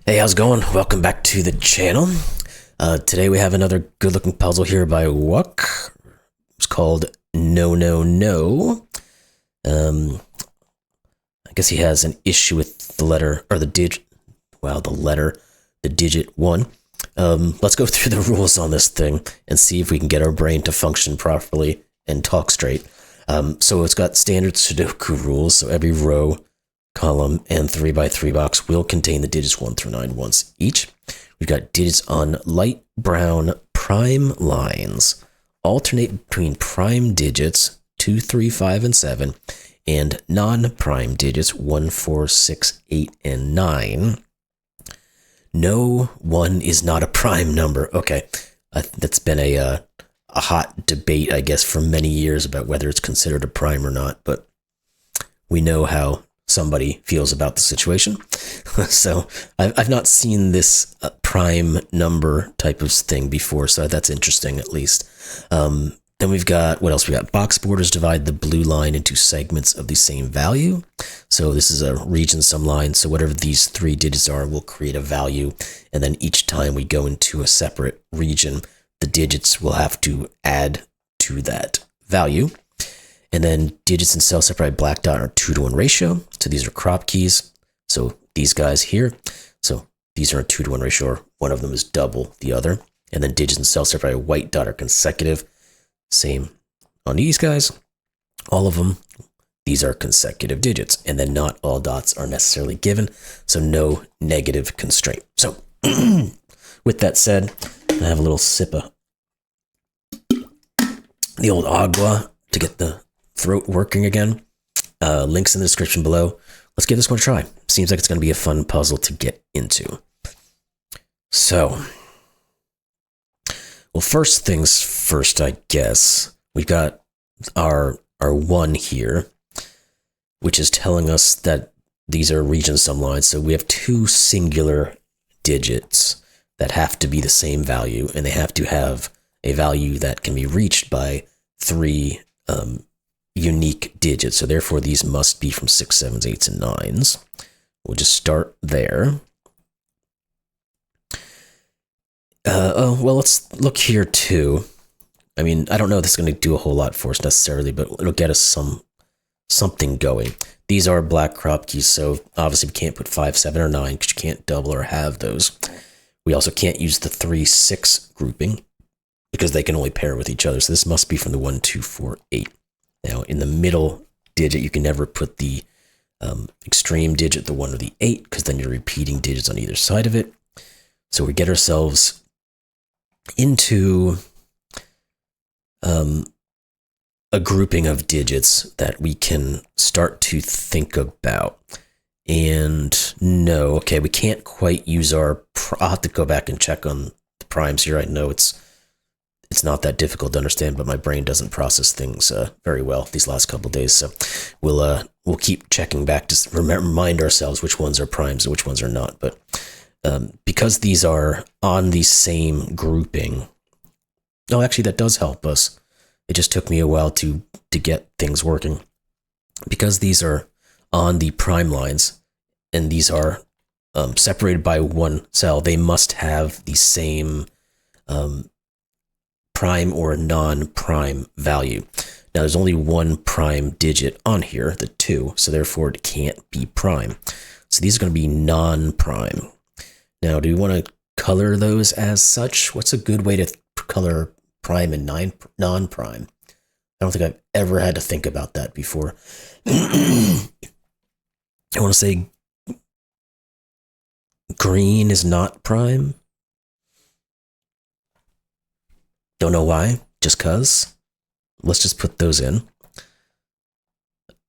Hey, how's it going? Welcome back to the channel. Today we have another good-looking puzzle here by Wuck. It's called No No No. I guess he has an issue with the letter, or the digit, wow, the digit 1. Let's go through the rules on this thing and see if we can get our brain to function properly and talk straight. So it's got standard Sudoku rules, so every row, column, and 3x3 box will contain the digits 1 through 9 once each. We've got digits on light brown prime lines. Alternate between prime digits 2, 3, 5, and 7, and non-prime digits 1, 4, 6, 8, and 9. No, 1 is not a prime number. Okay, that's been a hot debate, I guess, for many years about whether it's considered a prime or not, but we know how somebody feels about the situation. So I've not seen this prime number type of thing before, so that's interesting at least. Then we've got, what else? We got box borders divide the blue line into segments of the same value. So this is a region sum line, so whatever these 3 digits are will create a value, and then each time we go into a separate region, the digits will have to add to that value. And then digits in cell separated black dot are 2-to-1 ratio. So these are Kropkis. So these guys here. So these are a 2-to-1 ratio, or one of them is double the other. And then digits in cell separated white dot are consecutive. Same on these guys. All of them, these are consecutive digits. And then not all dots are necessarily given. So no negative constraint. So with that said, I have a little sip of the old agua to get the throat working again. Links in the description below. Let's give this one a try. Seems like it's going to be a fun puzzle to get into. So, well, first things first, I guess. We've got our 1 here, which is telling us that these are region sum lines. So we have 2 singular digits that have to be the same value, and they have to have a value that can be reached by 3 unique digits. So therefore these must be from 6, 7s, 8s, and 9s. We'll just start there. Well, let's look here too. I mean, I don't know if this is going to do a whole lot for us necessarily, but it'll get us something going. These are black Kropkis, so obviously we can't put 5, 7, or 9 because you can't double or have those. We also can't use the 3, 6 grouping because they can only pair with each other. So this must be from the 1, 2, 4, 8. Now, in the middle digit, you can never put the extreme digit, the 1 or the 8, because then you're repeating digits on either side of it. So we get ourselves into a grouping of digits that we can start to think about. And no, okay, we can't quite use our... I'll have to go back and check on the primes here. I know it's not that difficult to understand, but my brain doesn't process things very well these last couple of days. So we'll keep checking back to remind ourselves which ones are primes and which ones are not. But because these are on the same grouping, oh, actually that does help us. It just took me a while to get things working. Because these are on the prime lines and these are separated by 1 cell, they must have the same prime or non-prime value. Now there's only 1 prime digit on here, the 2, so therefore it can't be prime. So these are going to be non-prime. Now, do we want to color those as such? What's a good way to color prime and non-prime? I don't think I've ever had to think about that before. I want to say green is not prime. Don't know why, just cuz. Let's just put those in.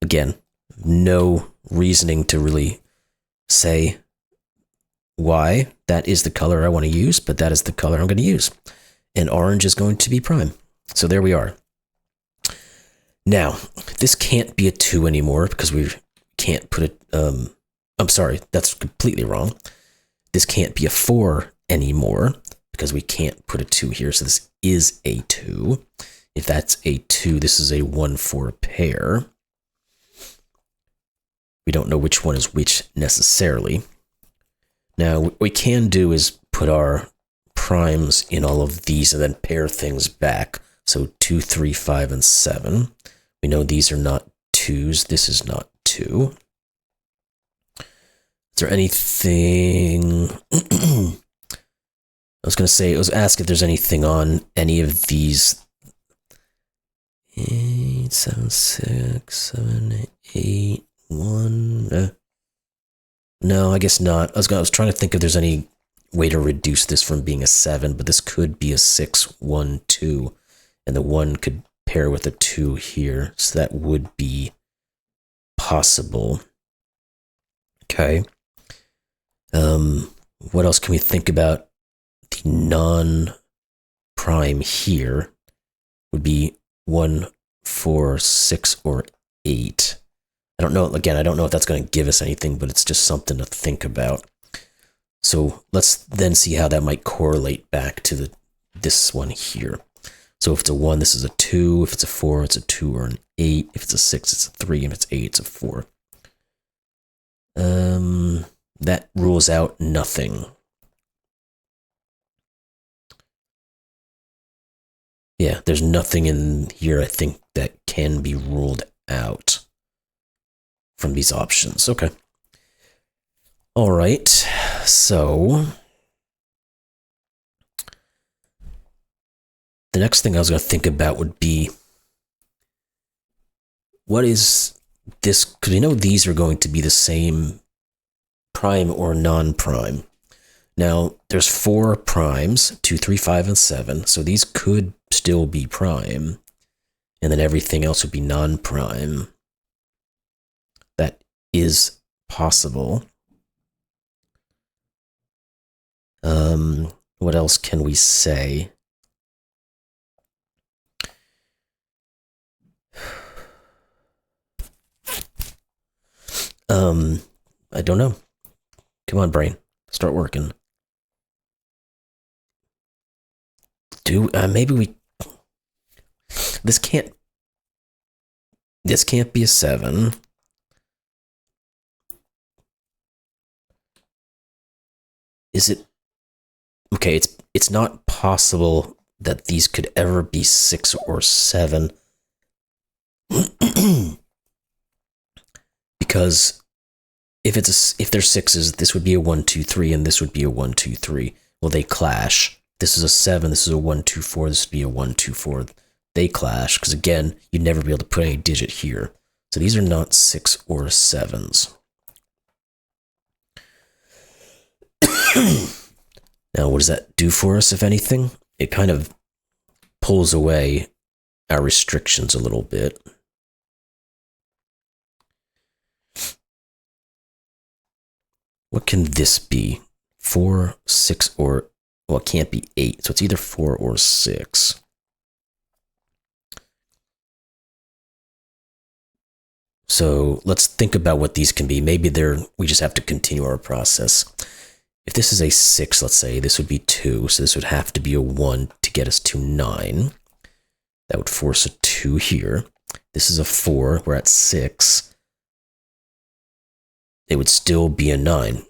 Again, no reasoning to really say why that is the color I want to use, but that is the color I'm going to use. And orange is going to be prime. So there we are. Now, this can't be a 2 anymore because we can't put it... I'm sorry, that's completely wrong. This can't be a 4 anymore because we can't put a 2 here, so this is a 2. If that's a 2, this is a 1-4 pair. We don't know which one is which necessarily. Now, what we can do is put our primes in all of these and then pair things back. So 2, 3, 5, and 7. We know these are not 2s. This is not 2. Is there anything... I was going to say, I was asked if there's anything on any of these. 8, 7, 6, 7, 8, 1. No, I guess not. I was trying to think if there's any way to reduce this from being a 7, but this could be a 6, 1, 2. And the 1 could pair with a 2 here. So that would be possible. Okay. What else can we think about? The non-prime here would be 1, 4, 6, or 8. I don't know. Again, I don't know if that's going to give us anything, but it's just something to think about. So let's then see how that might correlate back to this one here. So if it's a 1, this is a 2. If it's a 4, it's a 2 or an 8. If it's a 6, it's a 3. And if it's 8, it's a 4. That rules out nothing. Yeah, there's nothing in here, I think, that can be ruled out from these options. Okay. All right. So the next thing I was going to think about would be, what is this? Because we know these are going to be the same prime or non-prime. Now, there's 4 primes, 2, 3, 5, and 7. So these could still be prime. And then everything else would be non-prime. That is possible. What else can we say? I don't know. Come on, brain. Start working. Maybe we... This can't be a 7. Is it... Okay, it's not possible that these could ever be 6 or 7. Because if they're 6s, this would be a 1, 2, 3, and this would be a 1, 2, 3. Well, they clash. This is a 7, this is a 1, 2, 4, this would be a 1, 2, 4. They clash, because again, you'd never be able to put any digit here. So these are not 6 or 7s. Now, what does that do for us, if anything? It kind of pulls away our restrictions a little bit. What can this be? 4, 6, or... Well, it can't be 8, so it's either 4 or 6. So let's think about what these can be. Maybe we just have to continue our process. If this is a 6, let's say, this would be 2, so this would have to be a 1 to get us to 9. That would force a 2 here. This is a 4, we're at 6. It would still be a 9.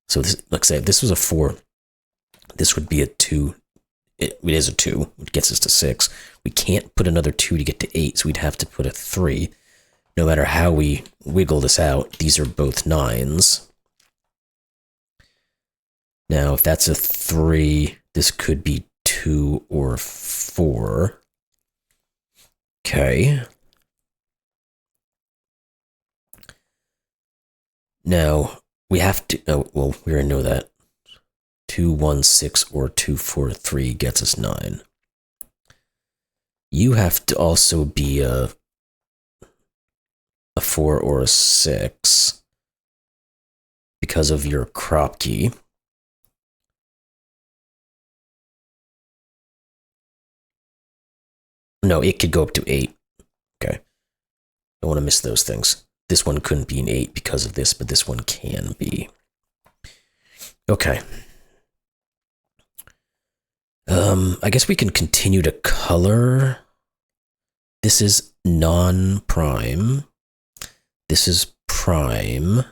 So this, let's say if this was a 4, this would be a 2. It is a 2, which gets us to 6. We can't put another 2 to get to 8, so we'd have to put a 3. No matter how we wiggle this out, these are both 9s. Now, if that's a 3, this could be 2 or 4. Okay. Now, we have to... Oh, well, we already know that. 2, 1, 6, or 2, 4, 3 gets us 9. You have to also be a 4 or a 6 because of your Kropki. No, it could go up to 8. Okay. Don't want to miss those things. This one couldn't be an 8 because of this, but this one can be. Okay. I guess we can continue to color. This is non-prime. This is prime.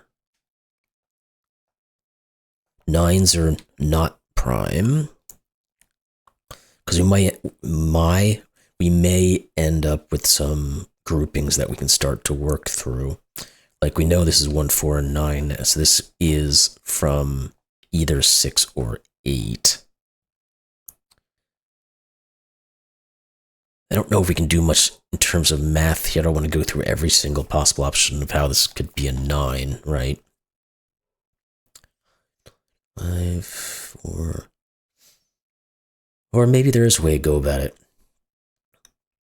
9s are not prime. Because we may end up with some groupings that we can start to work through. Like we know this is 1, 4, and 9, so this is from either 6 or 8. I don't know if we can do much in terms of math here. I don't want to go through every single possible option of how this could be a 9, right? 5, 4. Or maybe there is a way to go about it.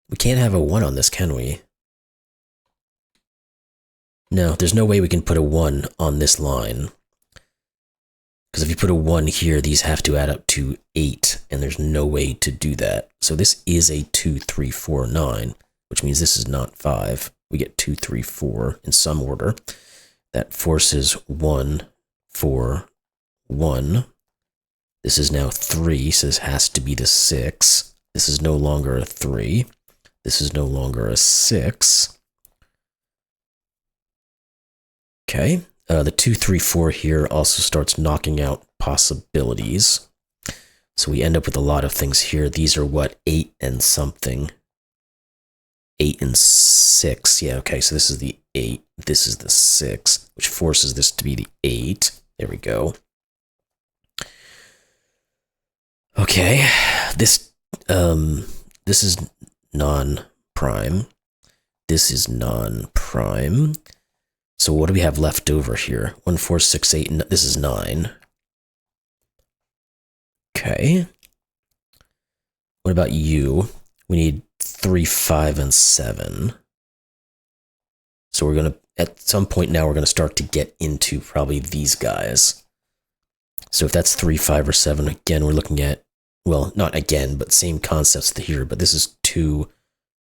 We can't have a 1 on this, can we? No, there's no way we can put a 1 on this line. Because if you put a 1 here, these have to add up to 8, and there's no way to do that. So this is a 2, 3, 4, 9, which means this is not 5. We get 2, 3, 4 in some order. That forces 1, 4, 1. This is now 3, so this has to be the 6. This is no longer a 3. This is no longer a 6. Okay, the 2, 3, 4 here also starts knocking out possibilities. So we end up with a lot of things here. These are what, 8 and something. 8 and 6. Yeah, okay, so this is the 8. This is the 6, which forces this to be the 8. There we go. Okay, this is non-prime. This is non-prime. So what do we have left over here? 1, 4, 6, 8, this is 9. Okay. What about you? We need 3, 5, and 7. So we're gonna, at some point now, we're gonna start to get into probably these guys. So if that's 3, 5, or 7, again, we're looking at, well, not again, but same concepts here, but this is 2,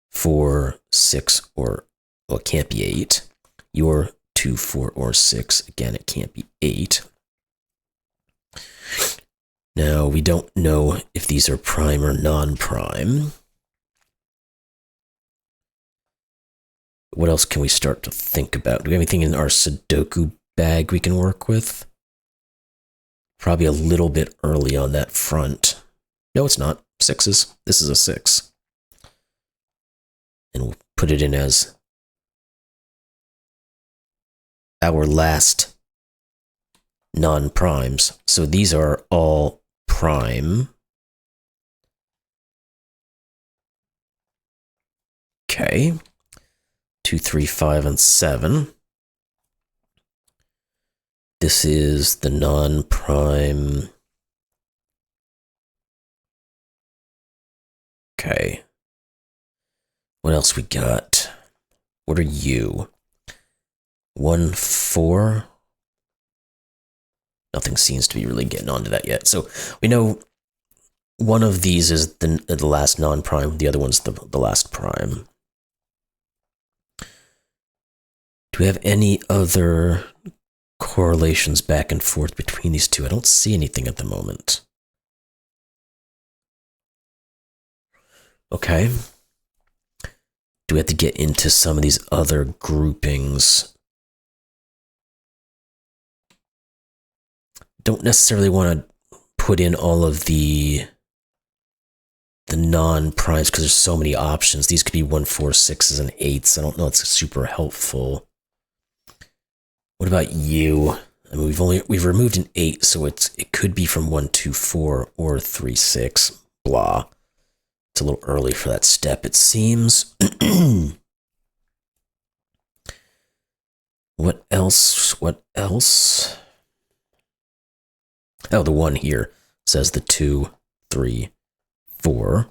4, 6, or, well, it can't be 8. You're 2, 4, or 6. Again, it can't be 8. Now, we don't know if these are prime or non-prime. What else can we start to think about? Do we have anything in our Sudoku bag we can work with? Probably a little bit early on that front. No, it's not. 6s. This is a 6. And we'll put it in as our last non-primes. So these are all prime. Okay. 2, 3, 5, and 7. This is the non-prime. Okay. What else we got? What are you? 1, 4. Nothing seems to be really getting onto that yet. So we know one of these is the last non-prime. The other one's the last prime. Do we have any other correlations back and forth between these two? I don't see anything at the moment. Okay. Do we have to get into some of these other groupings? Don't necessarily want to put in all of the non-primes because there's so many options. These could be 1, 4, 6s, and 8s. I don't know. It's super helpful. What about you? I mean, we've removed an 8, so it could be from 1, 2, 4 or 3, 6. Blah. It's a little early for that step, it seems. What else? What else? Oh, the 1 here says the 2, 3, 4.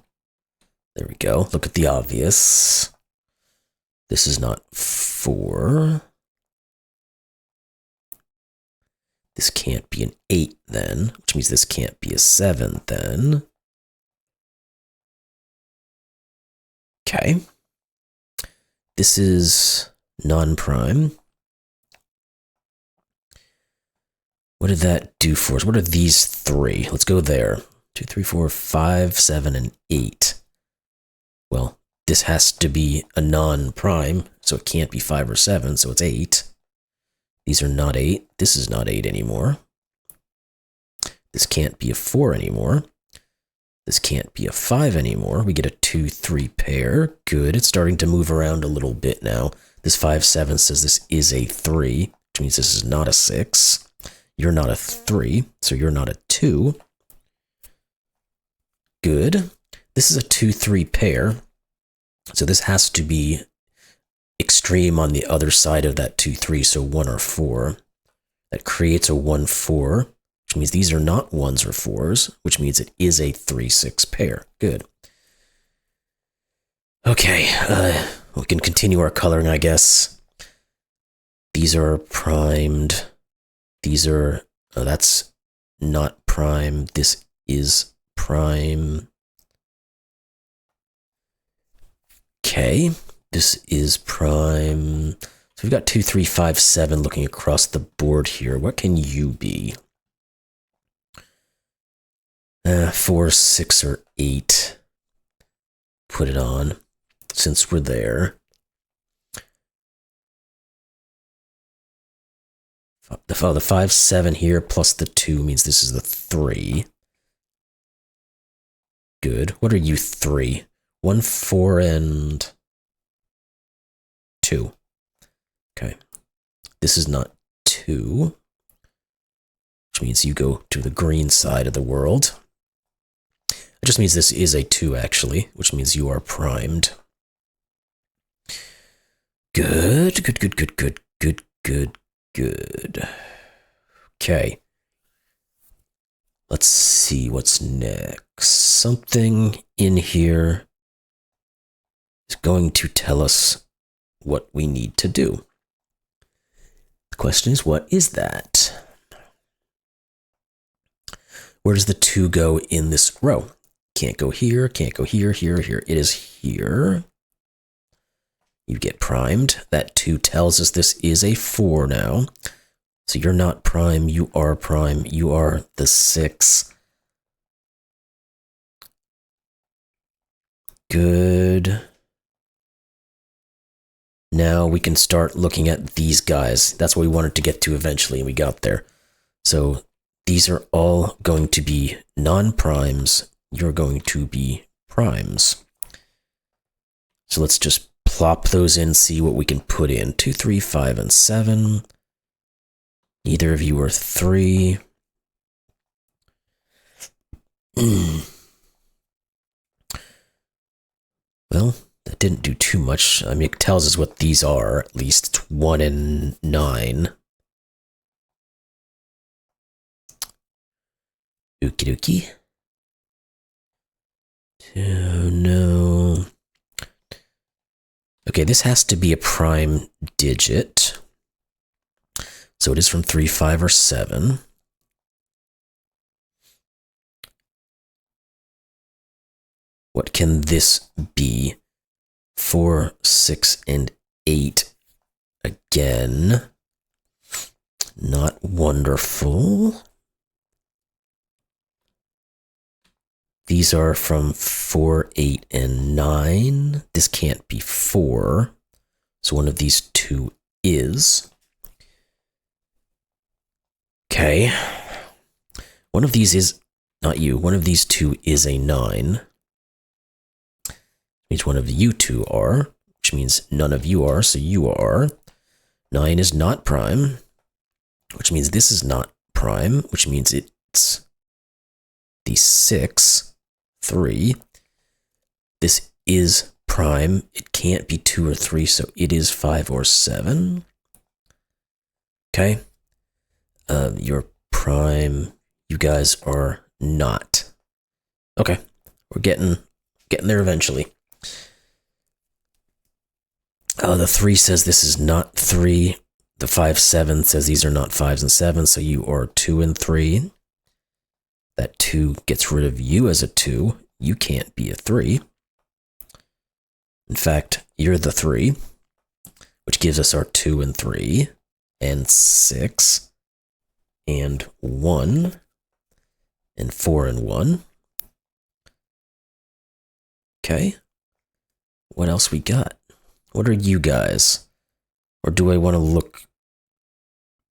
There we go. Look at the obvious. This is not 4. This can't be an 8 then, which means this can't be a 7 then. Okay. This is non-prime. What did that do for us? What are these 3? Let's go there. 2, 3, 4, 5, 7, and 8. Well, this has to be a non-prime, so it can't be 5 or 7, so it's 8. These are not 8. This is not 8 anymore. This can't be a 4 anymore. This can't be a 5 anymore. We get a 2, 3 pair. Good. It's starting to move around a little bit now. This 5, 7 says this is a 3, which means this is not a 6. You're not a 3, so you're not a 2. Good. This is a 2, 3 pair. So this has to be extreme on the other side of that 2, 3, so 1 or 4. That creates a 1, 4, which means these are not 1s or 4s, which means it is a 3, 6 pair. Good. Okay, we can continue our coloring, I guess. These are primed. These are, that's not prime. This is prime. Okay, this is prime. So we've got 2, 3, 5, 7 looking across the board here. What can you be? 4, 6, or 8. Put it on, since we're there. The 5, 7 here plus the 2 means this is the 3. Good. What are you 3? 1, 4, and 2. Okay. This is not 2, which means you go to the green side of the world. It just means this is a 2, actually, which means you are primed. Good, good, good, good, good, good, good, good. Okay. Let's see what's next. Something in here is going to tell us what we need to do. The question is, what is that? Where does the 2 go in this row? Can't go here, can't go here, here, here. It is here. You get primed. That 2 tells us this is a 4 now. So you're not prime, you are prime, you are the 6. Good. Now we can start looking at these guys. That's what we wanted to get to eventually, and we got there. So these are all going to be non-primes. You're going to be primes. So let's just plop those in, see what we can put in. 2, 3, 5, and 7. Neither of you are 3. Well, that didn't do too much. I mean, it tells us what these are, at least. It's 1 and 9. Okie dokie. No. Okay, this has to be a prime digit. So it is from 3, 5, or 7. What can this be? 4, 6, and 8. Again, not wonderful. These are from 4, 8, and 9. This can't be 4. So one of these 2 is. Okay. One of these is, not you, one of these 2 is a 9. Means one of you 2 are, which means none of you are, so you are. 9 is not prime, which means this is not prime, which means it's the 6, 3. This is prime. It can't be 2 or 3, so it is 5 or 7. Okay. You're prime. You guys are not. Okay. We're getting there eventually. The 3 says this is not 3. The 5, 7 says these are not 5s and 7s, so you are 2 and 3. That 2 gets rid of you as a 2. You can't be a 3. In fact, you're the 3, which gives us our 2 and 3, and 6, and 1, and 4 and 1. Okay. What else we got? What are you guys? Or do I want to look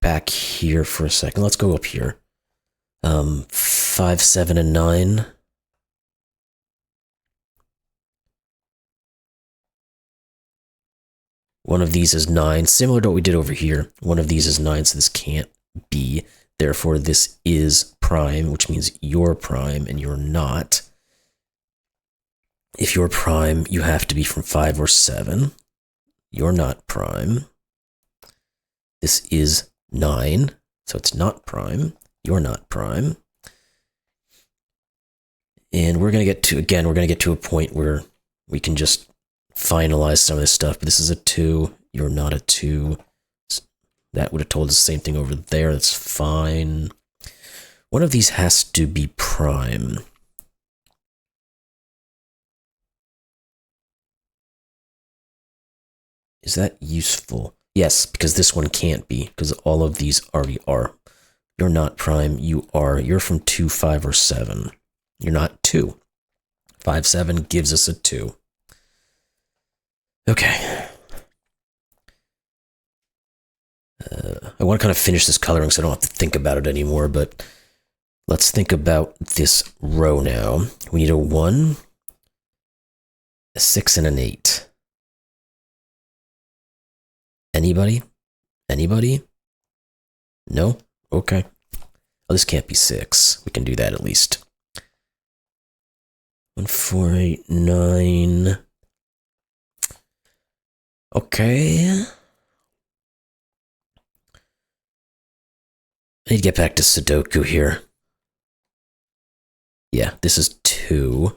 back here for a second? Let's go up here. 5, 7, and 9. One of these is 9, similar to what we did over here. One of these is 9, so this can't be. Therefore, this is prime, which means you're prime and you're not. If you're prime, you have to be from 5 or 7. You're not prime. This is 9, so it's not prime. You're not prime. And we're going to get to, again, we're going to get to a point where we can just finalize some of this stuff. But this is a 2. You're not a 2. That would have told us the same thing over there. That's fine. One of these has to be prime. Is that useful? Yes, because this one can't be, because all of these already are. You're not prime. You are. You're from 2, 5, or 7. You're not 2. 5, 7 gives us a 2. Okay. I want to kind of finish this coloring so I don't have to think about it anymore, but let's think about this row now. We need a 1, a 6, and an 8. Anybody? Anybody? No? Okay. Oh, this can't be 6. We can do that at least. 1, 4, 8, 9. Okay. I need to get back to Sudoku here. Yeah, this is 2.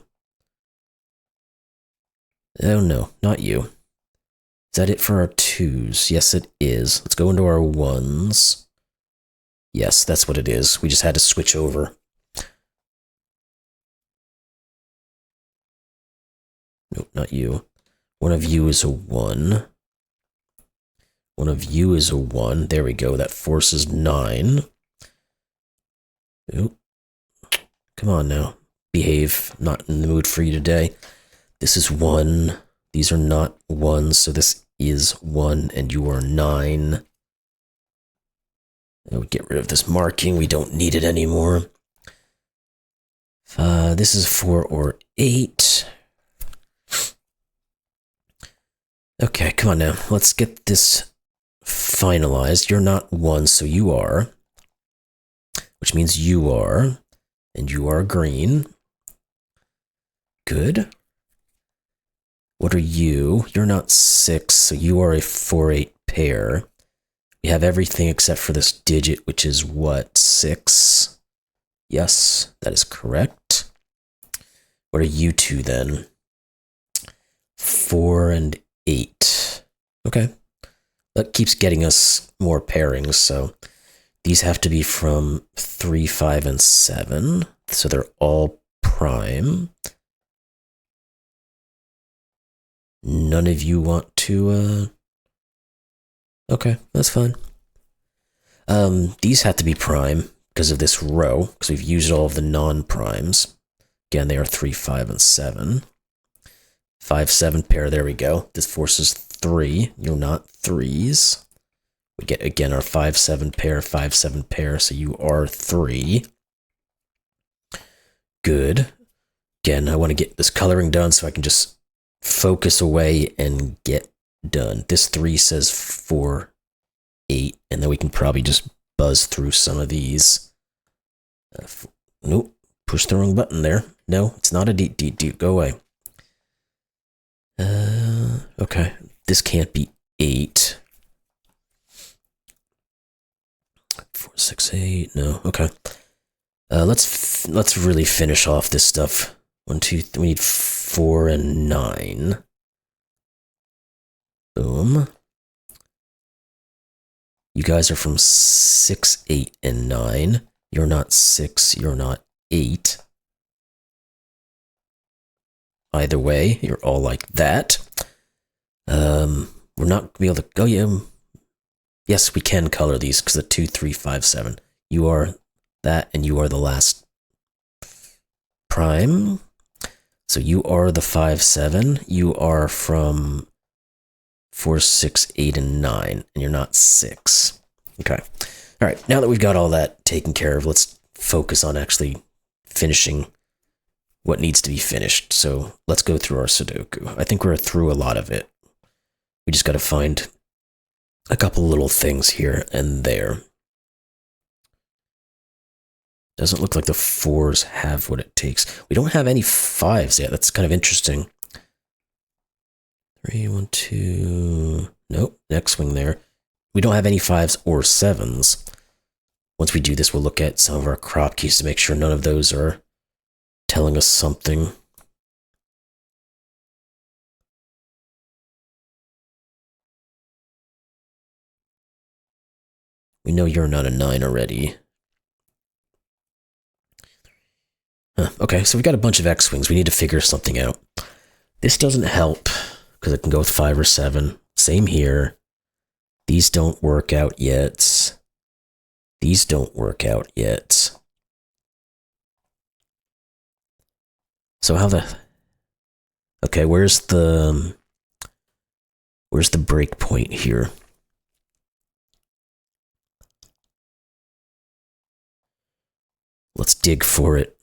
Oh no, not you. Is that it for our 2s? Yes, it is. Let's go into our 1s. Yes, that's what it is. We just had to switch over. Nope, not you. One of you is a 1. One of you is a 1. There we go. That forces 9. Oop. Come on now. Behave. Not in the mood for you today. This is 1. These are not 1s, so this is 1, and you are 9. I'll get rid of this marking. We don't need it anymore. This is 4 or 8. Okay, come on now. Let's get this finalized. You're not 1, so you are. Which means you are. And you are green. Good. What are you? You're not 6, so you are a 4-8 pair. We have everything except for this digit, which is what? 6? Yes, that is correct. What are you two then? 4 and 8. Okay. That keeps getting us more pairings, so these have to be from 3, 5, and 7. So they're all prime. None of you want to, okay, that's fine. These have to be prime because of this row, because we've used all of the non-primes. Again, they are 3, 5, and 7. 5, 7 pair, there we go. This forces 3. You're not 3s. We get, again, our 5, 7 pair, 5, 7 pair, so you are 3. Good. Again, I want to get this coloring done so I can just focus away and get done. This 3 says 4, 8, and then we can probably just buzz through some of these. Nope, push the wrong button there. No, it's not a D. Go away. Okay, this can't be 8. 4, 6, 8. No, okay. Let's really finish off this stuff. 1, 2, 3, we need 4 and 9. Boom. You guys are from 6, 8, and 9. You're not 6, you're not 8. Either way, you're all like that. We're not going to be able to go, yeah. Yes, we can color these because the 2, 3, 5, 7. You are that, and you are the last prime. So you are the 5, 7. You are from 4, 6, 8, and 9, and you're not 6. Okay. All right. Now that we've got all that taken care of, let's focus on actually finishing what needs to be finished. So let's go through our Sudoku. I think we're through a lot of it. We just got to find a couple little things here and there. Doesn't look like the 4s have what it takes. We don't have any 5s yet. That's kind of interesting. 3, 1, 2. Nope, next swing there. We don't have any 5s or 7s. Once we do this, we'll look at some of our Kropkis to make sure none of those are telling us something. We know you're not a 9 already. Okay, so we've got a bunch of X-Wings. We need to figure something out. This doesn't help, because it can go with 5 or 7. Same here. These don't work out yet. These don't work out yet. So how the... Okay, where's the break point here? Let's dig for it.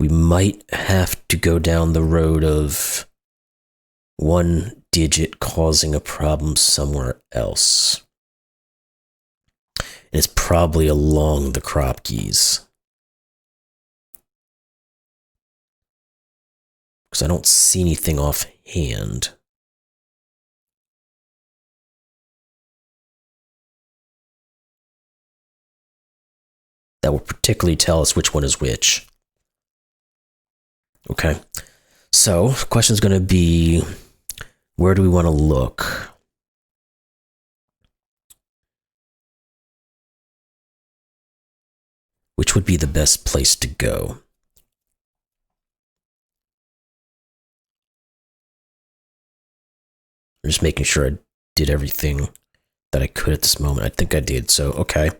We might have to go down the road of one digit causing a problem somewhere else. And it's probably along the Kropkis. Because I don't see anything offhand. That will particularly tell us which one is which. Okay, so the question is going to be, where do we want to look? Which would be the best place to go? I'm just making sure I did everything that I could at this moment. I think I did, so okay.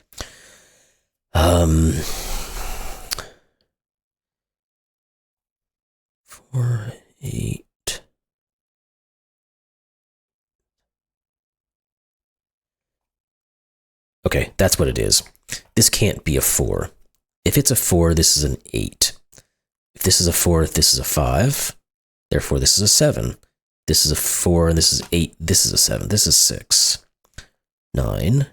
4, 8. Okay, that's what it is. This can't be a 4. If it's a 4, this is an 8. If this is a 4, this is a 5. Therefore, this is a 7. This is a 4, and this is 8. This is a 7. This is 6. 9,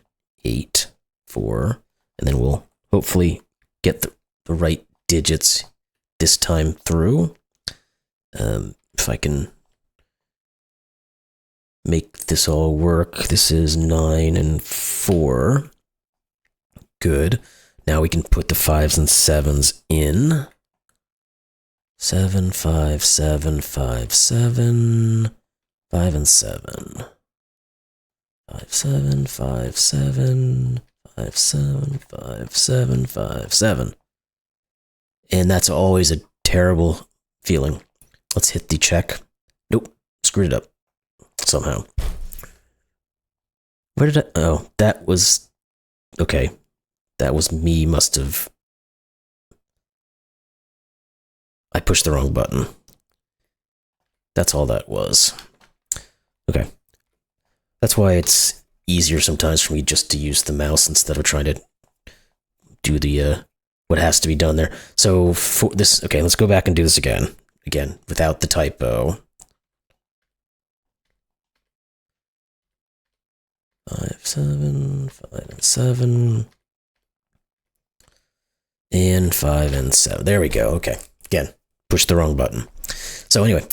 8, 4. And then we'll hopefully get the right digits this time through. If I can make this all work, this is 9 and 4. Good. Now we can put the 5s and 7s in. 7, 5, 7, 5, 7, 5 and 7. 5, 7, 5, 7, 5, 7, 5, 7, 5, 7. And that's always a terrible feeling. Let's hit the check. Nope, screwed it up somehow. Where did I... Oh, that was... Okay, that was me, must have... I pushed the wrong button. That's all that was. Okay. That's why it's easier sometimes for me just to use the mouse instead of trying to do the what has to be done there. So for this, okay, let's go back and do this again. Again, without the typo. 5, 7, 5 and 7. And 5 and 7. There we go. Okay. Again, push the wrong button. So anyway,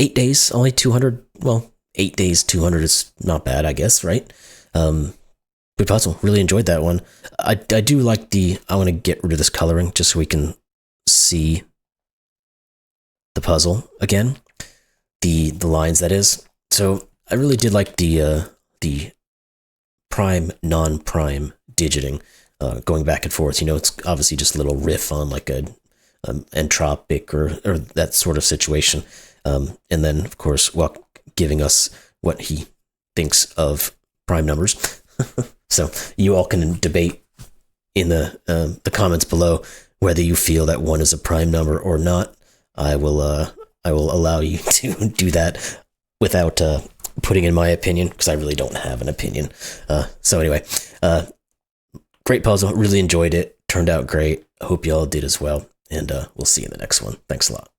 8 days, only 200. Well, 8 days, 200 is not bad, I guess, right? Good puzzle. Really enjoyed that one. I do like I want to get rid of this coloring just so we can see the puzzle again. The lines, that is. So I really did like the prime, non-prime digiting, going back and forth. You know, it's obviously just a little riff on like a entropic or that sort of situation. And then, of course, well, giving us what he thinks of prime numbers. So you all can debate in the comments below whether you feel that one is a prime number or not. I will allow you to do that without putting in my opinion, because I really don't have an opinion. So anyway, great puzzle. Really enjoyed it. turned out great. I hope y'all did as well. And we'll see you in the next one. Thanks a lot.